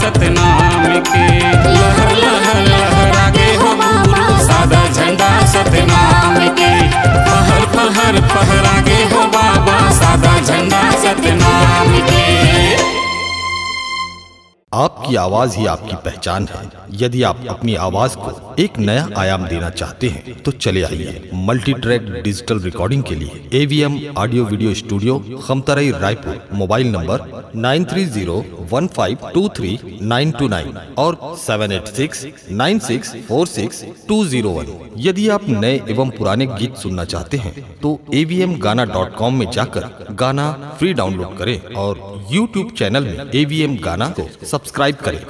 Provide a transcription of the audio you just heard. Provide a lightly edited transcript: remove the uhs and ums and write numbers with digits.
सतनाम के। लहर लहर लहरागे हो गुरु सादा झंडा सतनाम के। पहर पहर फहरागे हो बाबा सादा झंडा सतनाम के। आपकी आवाज ही आपकी पहचान है। यदि आप अपनी आवाज को एक नया आयाम देना चाहते हैं तो चले आइए मल्टी ट्रैक डिजिटल रिकॉर्डिंग के लिए AVM audio video studio Khamtarai Raipur. Mobile number 9301523929 और 7869646201। यदि आप नए एवं पुराने गीत सुनना चाहते हैं तो avmgana.com में जाकर गाना फ्री डाउनलोड करें और YouTube चैनल में AVM गाना को सब्सक्राइब करें।